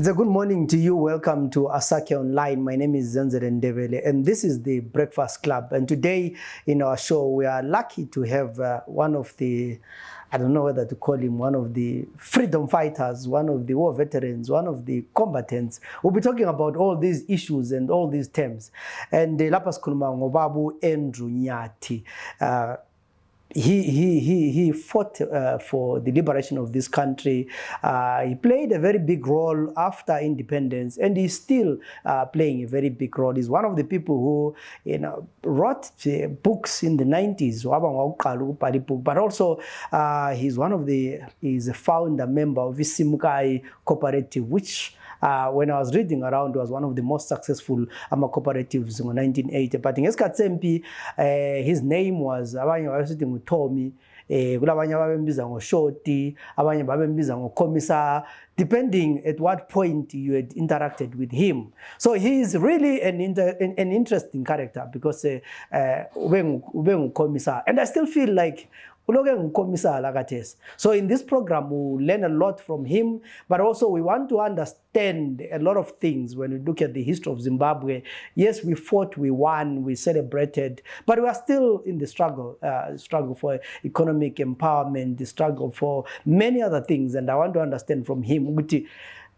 a good morning to you. Welcome to Asake Online. My name is Zenzele and Ndebele, and this is the Breakfast Club. And today in our show, we are lucky to have one of the, I don't know whether to call him one of the freedom fighters, one of the war veterans, one of the combatants. We'll be talking about all these issues and all these terms. And lapha sikhuluma ngobabu Andrew Nyathi. He fought for the liberation of this country. He played a very big role after independence, and he's still playing a very big role. He's one of the people who, wrote books in the 90s. But also, he's a founder member of the Simukai Co-operative, which when I was reading around, was one of the most successful cooperatives in 1980. But in Esikatsempi, his name was abanye babesithi nguTommy, kulabanye babembiza ngoShoti, abanye babembiza ngoKhomisar, depending at what point you had interacted with him. So he is really an interesting character because ube nguKhomisar, and I still feel like so in this program, we'll learn a lot from him, but also we want to understand a lot of things when we look at the history of Zimbabwe. Yes, we fought, we won, we celebrated, but we are still in the struggle for economic empowerment, the struggle for many other things, and I want to understand from him,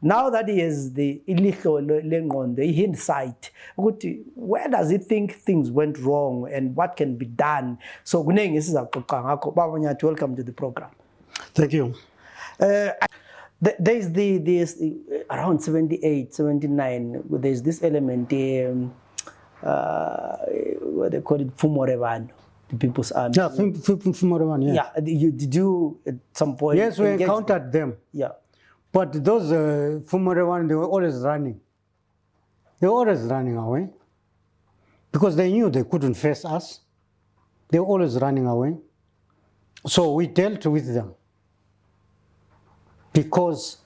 now that he has the hindsight, where does he think things went wrong and what can be done? So, welcome to the program. Thank you. There's this around 78, 79, there's this element, what they call it, Fumorevan, the People's Army. Yeah, Fumorevan, yeah. Yeah, did you at some point? Yes, we encountered them. Yeah. But those Fumorevan, they were always running. They were always running away because they knew they couldn't face us. They were always running away. So we dealt with them because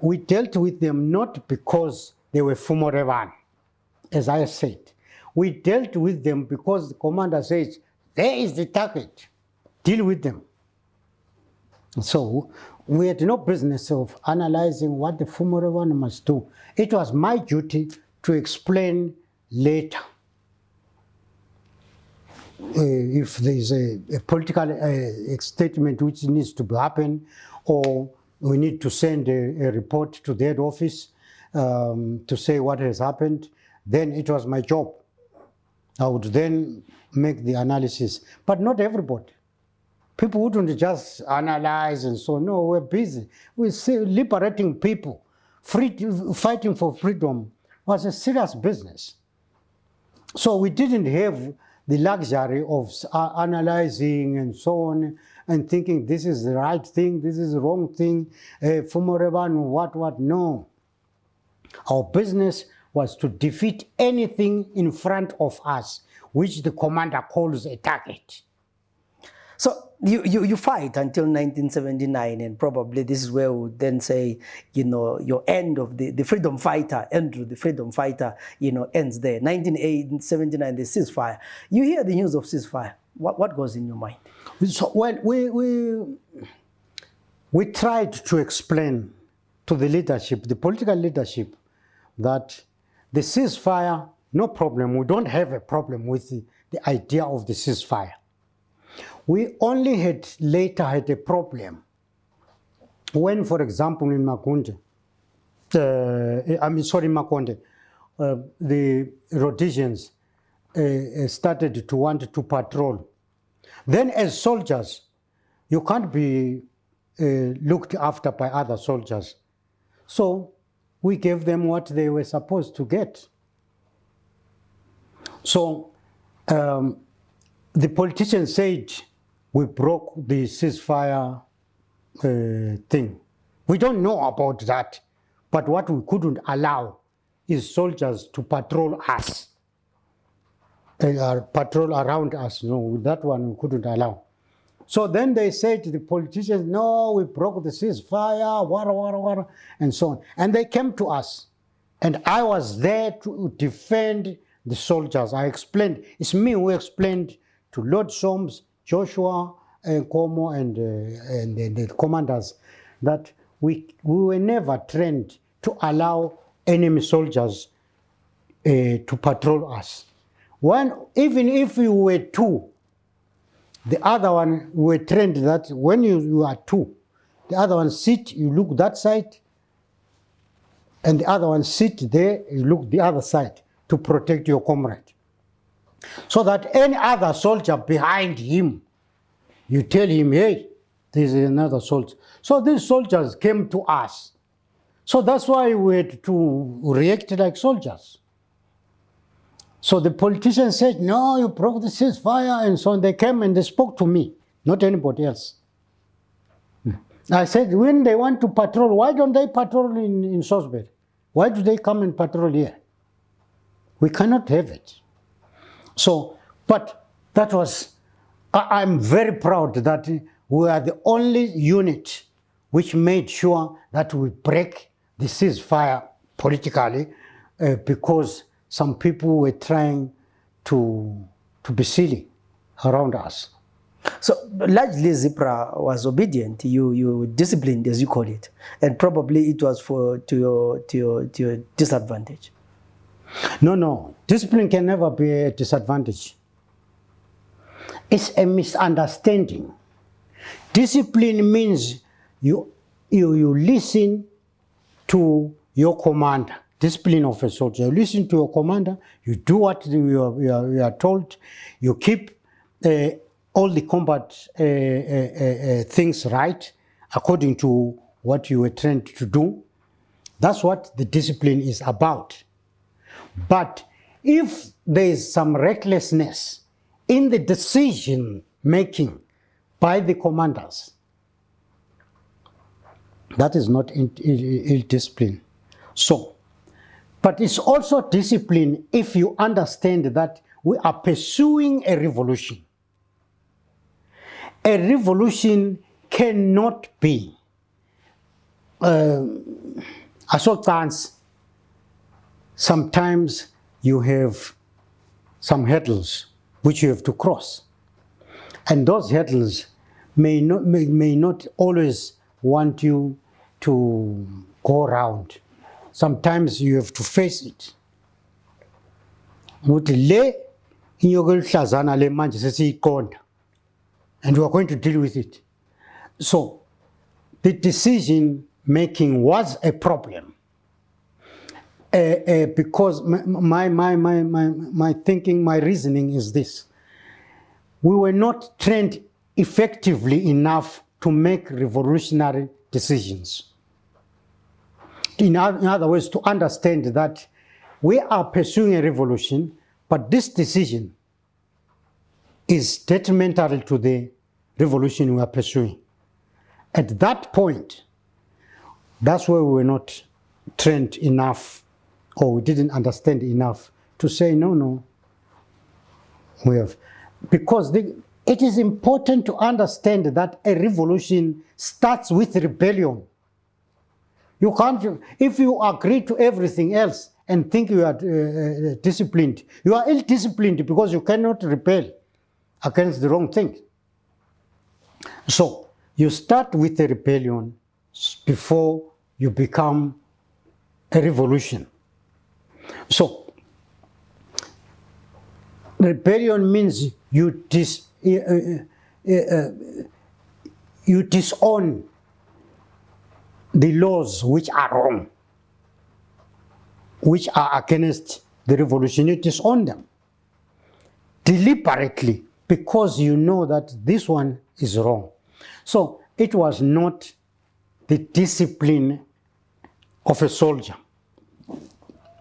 we dealt with them not because they were Fumorevan, as I said. We dealt with them because the commander says, there is the target, deal with them. So we had no business of analyzing what the Fumorevan must do. It was my duty to explain later. If there is a political statement which needs to happen, or we need to send a report to the head office to say what has happened, then it was my job. I would then make the analysis, but not everybody. People wouldn't just analyze and so, no, we're busy. We're liberating people. Fighting for freedom was a serious business. So we didn't have the luxury of analyzing and so on and thinking this is the right thing, this is the wrong thing, Fumorevan, what, no. Our business was to defeat anything in front of us, which the commander calls a target. So you fight until 1979, and probably this is where we would then say, your end of the freedom fighter, Andrew, the freedom fighter, ends there. 1979, the ceasefire. You hear the news of ceasefire. What goes in your mind? So, well, we tried to explain to the leadership, the political leadership, that the ceasefire, no problem. We don't have a problem with the idea of the ceasefire. We only later had a problem when, for example, in Makonde, the Rhodesians started to want to patrol. Then as soldiers, you can't be looked after by other soldiers. So we gave them what they were supposed to get. So the politicians said, we broke the ceasefire thing. We don't know about that, but what we couldn't allow is soldiers to patrol us, patrol around us. No, that one we couldn't allow. So then they said to the politicians, no, we broke the ceasefire, and so on. And they came to us, and I was there to defend the soldiers. I explained, it's me who explained to Lord Soames, Joshua, Nkomo, and the commanders that we were never trained to allow enemy soldiers to patrol us. Even if you were two, the other one were trained that when you are two, the other one sit, you look that side, and the other one sit there, you look the other side to protect your comrade. So that any other soldier behind him, you tell him, hey, there's another soldier. So these soldiers came to us. So that's why we had to react like soldiers. So the politicians said, no, you broke the ceasefire, and so on. They came and they spoke to me, not anybody else. I said, when they want to patrol, why don't they patrol in Salisbury? Why do they come and patrol here? We cannot have it. So, but that was, I'm very proud that we are the only unit which made sure that we break the ceasefire politically because some people were trying to be silly around us. So largely ZPRA was obedient. You disciplined, as you call it, and probably it was to your disadvantage. No. Discipline can never be a disadvantage. It's a misunderstanding. Discipline means you listen to your commander. Discipline of a soldier. You listen to your commander, you do what you are told, you keep all the combat things right according to what you were trained to do. That's what the discipline is about. But if there is some recklessness in the decision making by the commanders, that is not ill discipline. So, but it's also discipline if you understand that we are pursuing a revolution. A revolution cannot be assault plans. Sometimes you have some hurdles which you have to cross. And those hurdles may not always want you to go around. Sometimes you have to face it. And we are going to deal with it. So the decision making was a problem. Because my thinking, my reasoning is this. We were not trained effectively enough to make revolutionary decisions. In other words, to understand that we are pursuing a revolution, but this decision is detrimental to the revolution we are pursuing. At that point, that's where we were not trained enough, or we didn't understand enough to say, no, we have. Because it is important to understand that a revolution starts with rebellion. You can't, if you agree to everything else and think you are disciplined, you are ill-disciplined because you cannot rebel against the wrong thing. So you start with a rebellion before you become a revolution. So rebellion means you disown the laws which are wrong, which are against the revolution. You disown them deliberately because you know that this one is wrong. So it was not the discipline of a soldier.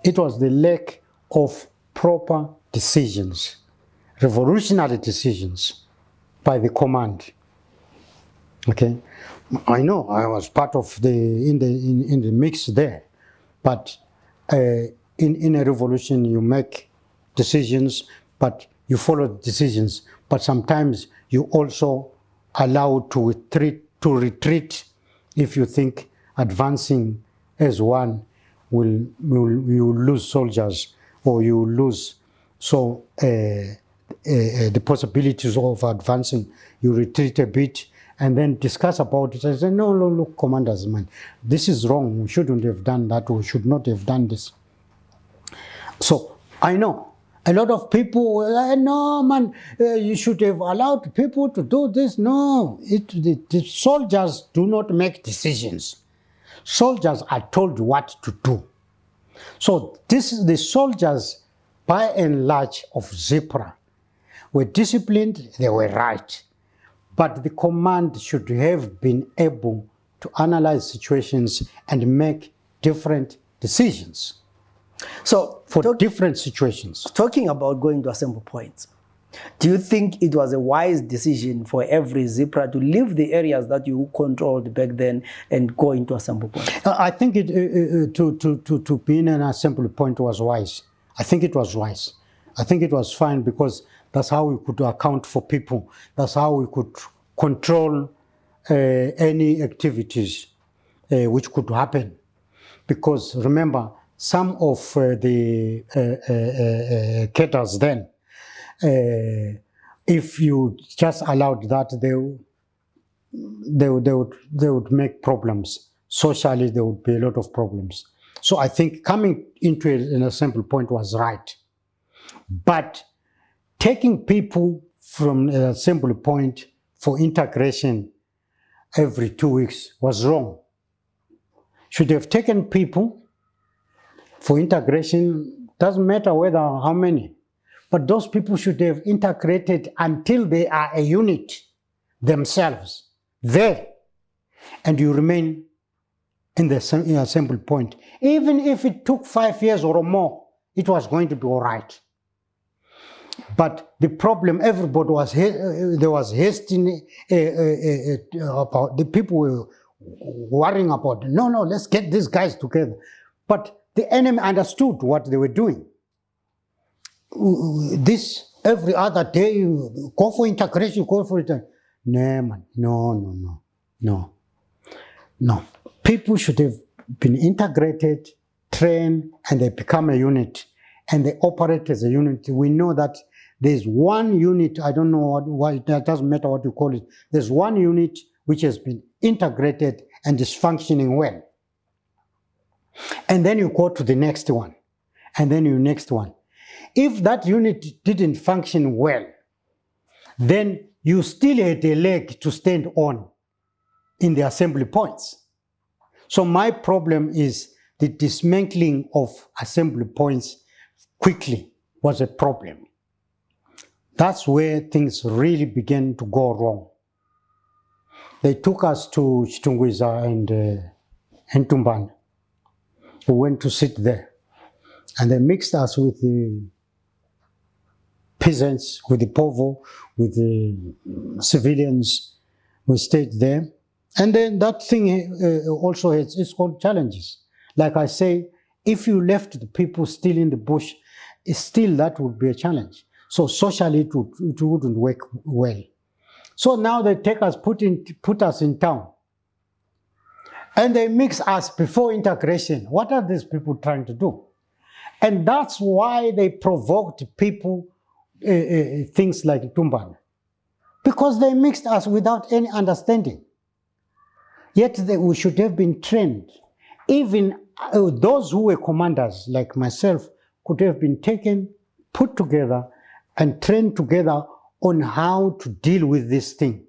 It was the lack of proper decisions, revolutionary decisions by the command. Okay, I know I was part of in the mix there, but in a revolution you make decisions, but you follow the decisions. But sometimes you also allow to retreat if you think advancing as one you will lose soldiers, or you will lose the possibilities of advancing. You retreat a bit and then discuss about it. I said, no, look, commanders, man, this is wrong. We shouldn't have done that. We should not have done this. So I know a lot of people, no, man, you should have allowed people to do this. No, the soldiers do not make decisions. Soldiers are told what to do. So the soldiers, by and large, of ZPRA were disciplined, they were right. But the command should have been able to analyze situations and make different decisions. So for different situations. Talking about going to assembly points, do you think it was a wise decision for every ZPRA to leave the areas that you controlled back then and go into assembly points? I think to be in an assembly point was wise. I think it was wise. I think it was fine because that's how we could account for people. That's how we could control any activities which could happen. Because remember, some of the cadres then, if you just allowed that, they would make problems. Socially, there would be a lot of problems. So I think coming into an assembly point was right. But taking people from an assembly point for integration every 2 weeks was wrong. Should have taken people for integration, doesn't matter whether how many, but those people should have integrated until they are a unit themselves there, and you remain in the assembly point. Even if it took 5 years or more, it was going to be all right. But the problem, everybody was, there was hasting about, the people were worrying about, no, let's get these guys together. But the enemy understood what they were doing. This, every other day, go for integration, go for it. No, man, no. People should have been integrated, trained, and they become a unit. And they operate as a unit. We know that there's one unit, I don't know what that doesn't matter what you call it. There's one unit which has been integrated and is functioning well. And then you go to the next one, and then your next one. If that unit didn't function well, then you still had a leg to stand on in the assembly points. So my problem is the dismantling of assembly points quickly was a problem. That's where things really began to go wrong. They took us to Chitungwiza and Tumbane. We went to sit there, and they mixed us with the peasants, with the povo, with the civilians. We stayed there. And then that thing also has its own challenges. Like I say, if you left the people still in the bush, still that would be a challenge. So socially it wouldn't work well. So now they take us, put us in town. And they mix us before integration. What are these people trying to do? And that's why they provoked people, things like Tumbane. Because they mixed us without any understanding. Yet we should have been trained. Even those who were commanders, like myself, could have been taken, put together, and trained together on how to deal with this thing.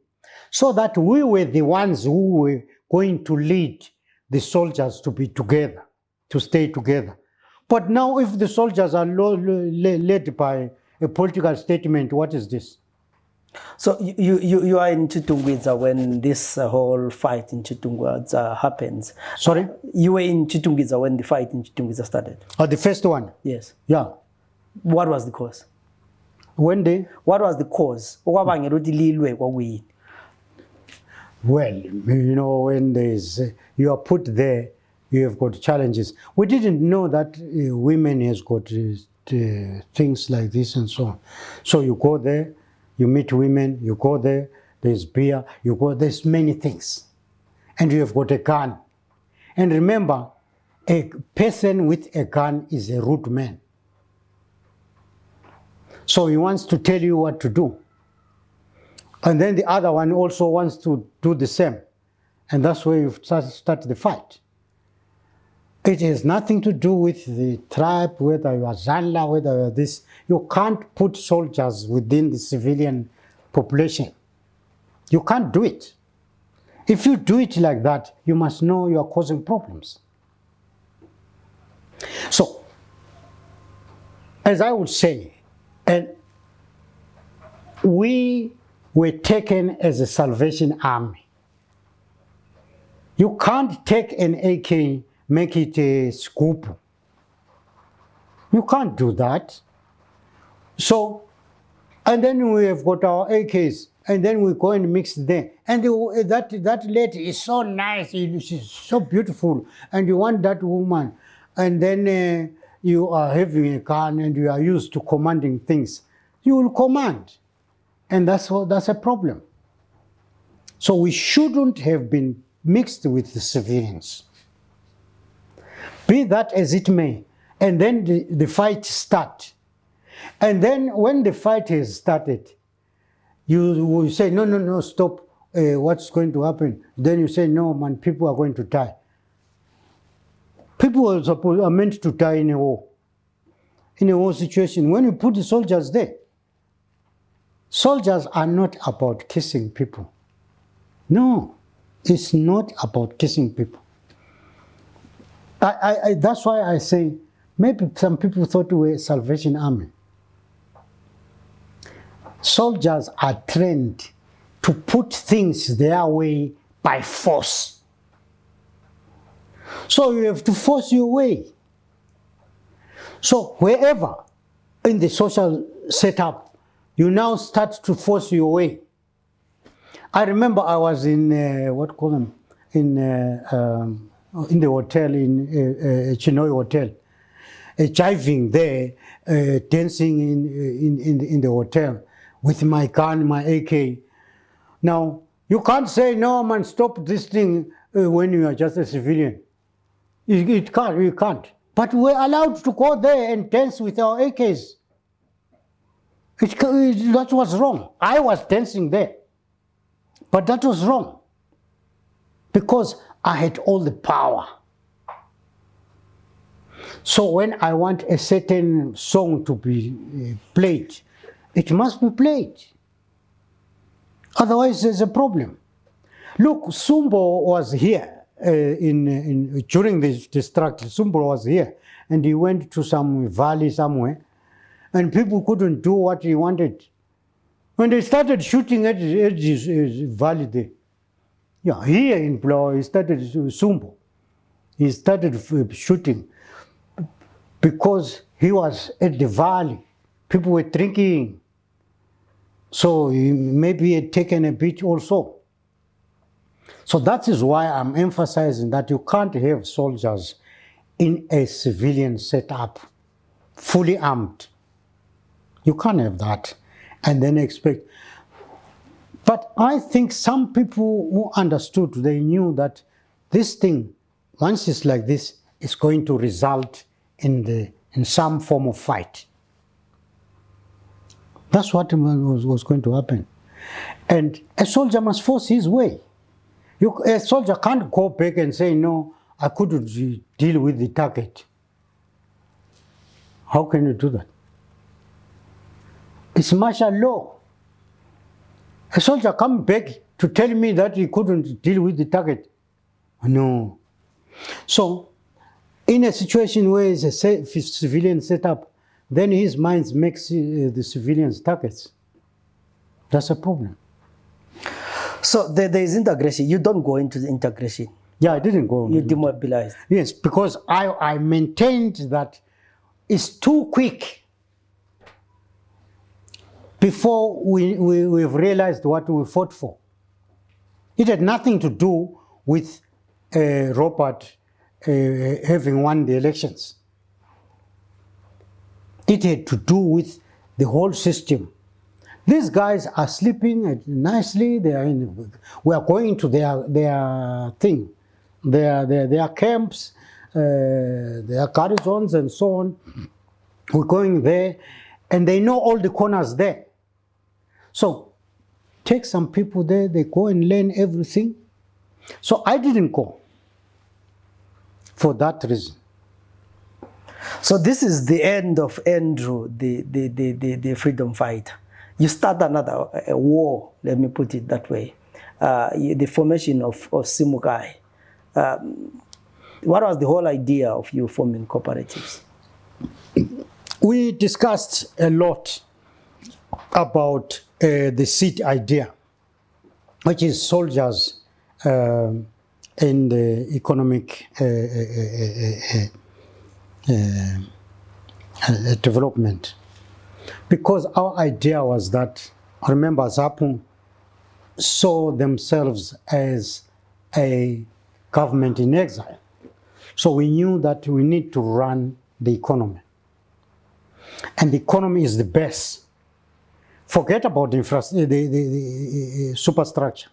So that we were the ones who were going to lead the soldiers to be together, to stay together. But now if the soldiers are led by a political statement, what is this? So you are in Chitungwiza when this whole fight in Chitungwiza happens. Sorry? You were in Chitungwiza when the fight in Chitungwiza started? The first one? Yes. Yeah. What was the cause? When they? What was the cause? Well, you know, when there's, you are put there, you have got challenges. We didn't know that women has got things like this and so on. So you go there, you meet women, you go there, there's beer, you go, there's many things. And you have got a gun. And remember, a person with a gun is a rude man. So he wants to tell you what to do. And then the other one also wants to do the same. And that's where you start the fight. It has nothing to do with the tribe, whether you are Zanla, whether you are this. You can't put soldiers within the civilian population. You can't do it. If you do it like that, you must know you are causing problems. So, as I would say, and we were taken as a Salvation Army. You can't take an AK, make it a scoop. You can't do that. So, and then we have got our AKs, and then we go and mix them. And that lady is so nice, she's so beautiful, and you want that woman. And then you are having a gun and you are used to commanding things. You will command. And that's a problem. So we shouldn't have been mixed with the civilians. Be that as it may. And then the fight starts. And then when the fight has started, you will say, no, stop, what's going to happen? Then you say, no, man, people are going to die. People are meant to die in a war situation. When you put the soldiers there, soldiers are not about kissing people. No, it's not about kissing people. That's why I say, maybe some people thought we were a Salvation Army. Soldiers are trained to put things their way by force. So you have to force your way. So wherever in the social setup, you now start to force your way. I remember I was in, in the hotel, in Chinoi Hotel, jiving there, dancing in the hotel with my gun, my AK. Now, you can't say, no, man, stop this thing when you are just a civilian. You can't. But we're allowed to go there and dance with our AKs. That was wrong. I was dancing there. But that was wrong. Because I had all the power. So when I want a certain song to be played, it must be played. Otherwise, there's a problem. Look, Sumbo was here during the struggle. Sumbo was here, and he went to some valley somewhere, and people couldn't do what he wanted. When they started shooting at his valley there, yeah, here in Blow, he started Sumbo. He started shooting because he was at the valley. People were drinking. So maybe he had taken a bit also. So that is why I'm emphasizing that you can't have soldiers in a civilian setup, fully armed. You can't have that and then expect. But I think some people who understood, they knew that this thing, once it's like this, is going to result in some form of fight. That's what was going to happen. And a soldier must force his way. A soldier can't go back and say, no, I couldn't deal with the target. How can you do that? It's martial law. A soldier come back to tell me that he couldn't deal with the target. No. So, in a situation where it's a civilian setup, then his mind makes the civilians targets. That's a problem. So there is integration. You don't go into the integration. Yeah, I didn't go. You demobilized. Yes, because I maintained that it's too quick before we've realized what we fought for. It had nothing to do with Robert having won the elections. It had to do with the whole system. These guys are sleeping nicely. We are going to their thing, their camps, their garrisons and so on. We're going there, and they know all the corners there. So take some people there, they go and learn everything. So I didn't go for that reason. So this is the end of Andrew, the freedom fighter. You start another war, let me put it that way. The formation of Simukai. What was the whole idea of you forming cooperatives? We discussed a lot about the seat idea, which is soldiers in the economic development. Because our idea was that, remember, ZAPU saw themselves as a government in exile. So we knew that we need to run the economy. And the economy is the best. Forget about the superstructure.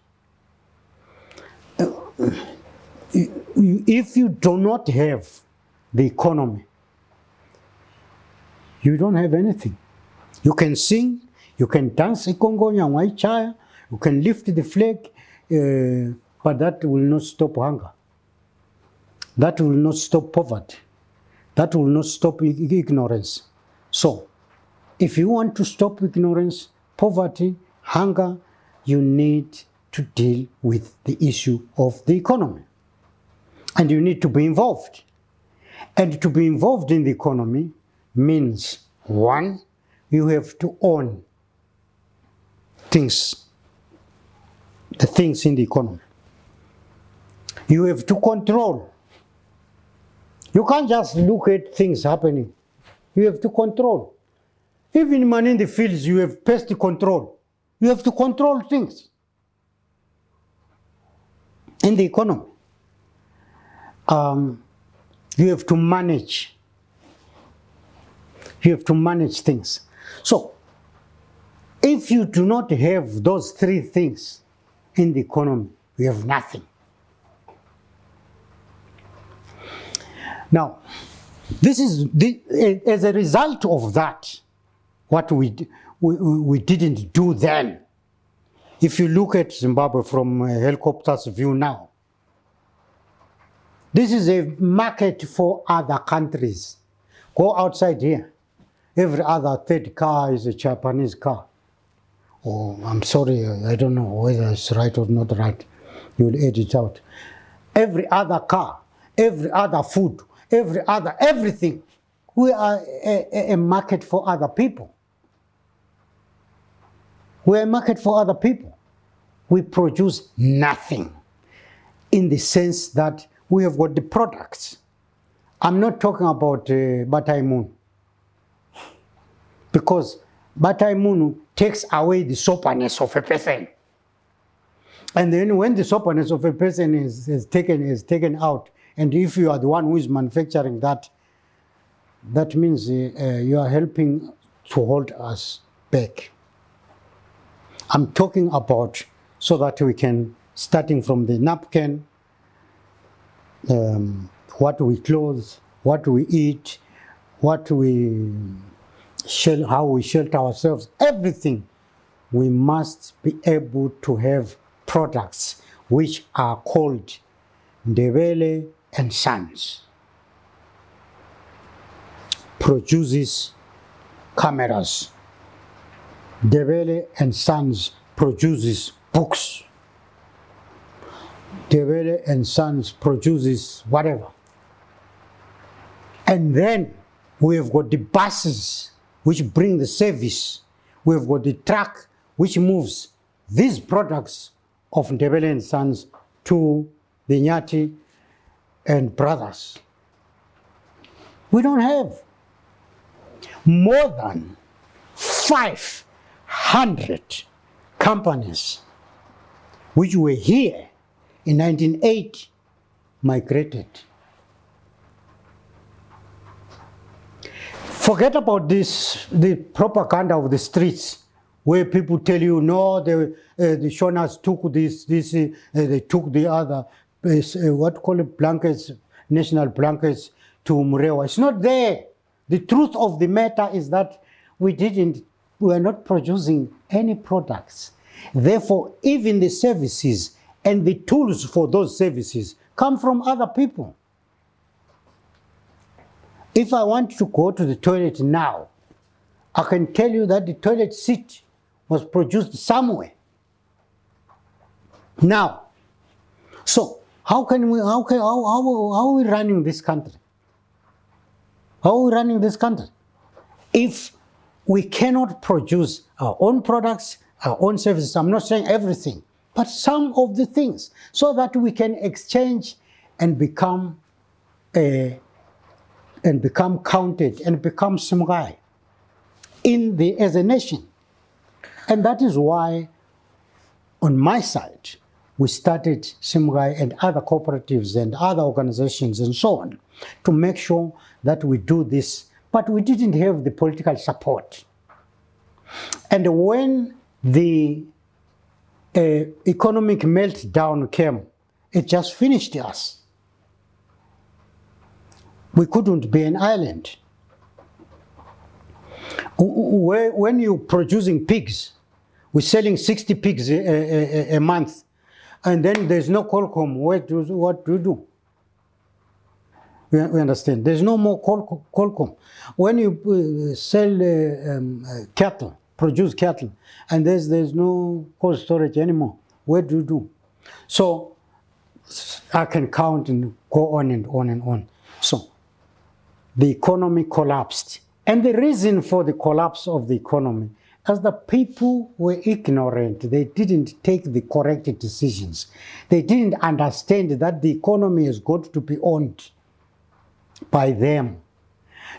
If you do not have the economy, you don't have anything. You can sing, you can dance ikongonya waichaya, you can lift the flag, but that will not stop hunger. That will not stop poverty. That will not stop ignorance. So, if you want to stop ignorance, poverty, hunger, you need to deal with the issue of the economy. And you need to be involved. And to be involved in the economy means, one, you have to own things, the things in the economy. You have to control. You can't just look at things happening. You have to control. Even man in the fields, you have pest control. You have to control things in the economy. You have to manage. You have to manage things. So, if you do not have those three things in the economy, you have nothing. Now, this is as a result of that, what we didn't do then. If you look at Zimbabwe from a helicopter's view now, this is a market for other countries. Go outside here. Every other third car is a Japanese car. Oh, I'm sorry, I don't know whether it's right or not right. You'll edit out. Every other car, every other food, everything. We are a market for other people. We're a market for other people. We produce nothing in the sense that we have got the products. I'm not talking about Wartime, because Wartime takes away the soberness of a person. And then when the soberness of a person is taken out, and if you are the one who is manufacturing that, that means you are helping to hold us back. I'm talking about so that we can, starting from the napkin, what we clothe, what we eat, how we shelter ourselves, everything, we must be able to have products which are called Ndebele and Sons. Produces cameras. Ndebele and Sons produces books. Ndebele and Sons produces whatever. And then we have got the buses which bring the service. We have got the truck which moves these products of Ndebele and Sons to the Nyathi and brothers. We don't have more than 500 companies which were here in 1980 migrated. Forget about this, the propaganda of the streets, where people tell you, no, the Shonas took this, they took the other, what call it, blankets, national blankets to Murewa. It's not there. The truth of the matter is that we are not producing any products. Therefore, even the services and the tools for those services come from other people. If I want to go to the toilet now, I can tell you that the toilet seat was produced somewhere. Now, so how are we running this country? How are we running this country? If we cannot produce our own products, our own services, I'm not saying everything, but some of the things, so that we can exchange and become counted and become Simukai as a nation. And that is why, on my side, we started Simukai and other cooperatives and other organizations and so on to make sure that we do this, but we didn't have the political support. And when the economic meltdown came, it just finished us. We couldn't be an island. When you're producing pigs, we're selling 60 pigs a month, and then there's no Qualcomm. What do you do? We understand. There's no more Qualcomm. When you sell cattle, produce cattle, and there's no cold storage anymore, what do you do? So I can count and go on and on and on. So the economy collapsed. And the reason for the collapse of the economy is that people were ignorant. They didn't take the correct decisions. They didn't understand that the economy has got to be owned by them.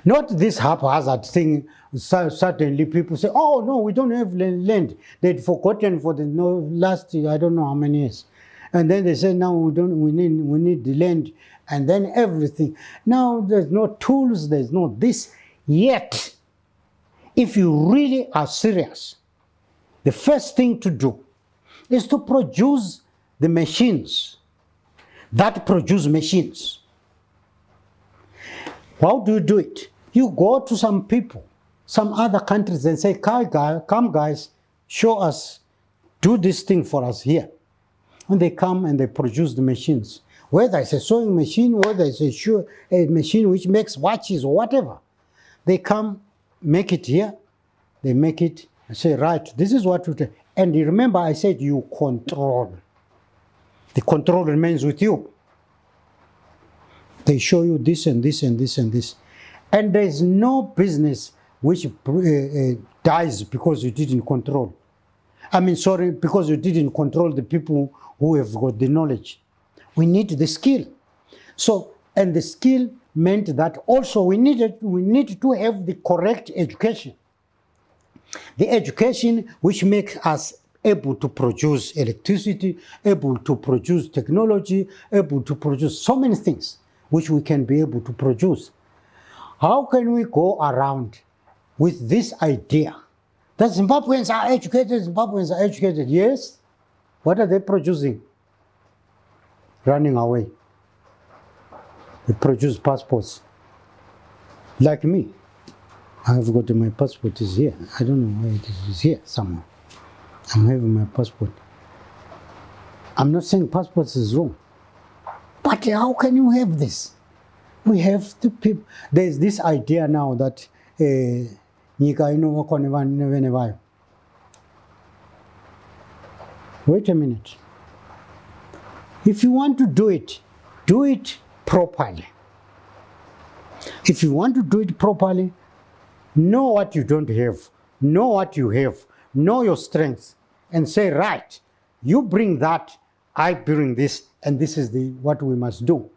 Not this haphazard thing. Suddenly people say, oh no, we don't have land. They'd forgotten for the last, I don't know how many years. And then they say, now we need the land, and then everything. Now there's no tools, there's no this. Yet, if you really are serious, the first thing to do is to produce the machines that produce machines. How do you do it? You go to some people, some other countries, and say, come guys, show us, do this thing for us here. And they come and they produce the machines. Whether it's a sewing machine, whether it's a machine which makes watches or whatever. They come, make it here, they make it, and say, right, this is what we do. And you remember I said you control. The control remains with you. They show you this and this and this and this. And there's no business which dies because you didn't control. Because you didn't control the people who have got the knowledge. We need the skill. So, and the skill meant that also we need to have the correct education. The education which makes us able to produce electricity, able to produce technology, able to produce so many things which we can be able to produce. How can we go around with this idea that Zimbabweans are educated? Yes. What are they producing? Running away. They produce passports. Like me. I've got my passport is here. I don't know where it is. It's here somewhere. I'm having my passport. I'm not saying passports is wrong. But how can you have this? We have to people. There's this idea now that wait a minute. If you want to do it properly. If you want to do it properly, know what you don't have, know what you have, know your strengths, and say, right, you bring that, I bring this, and this is what we must do.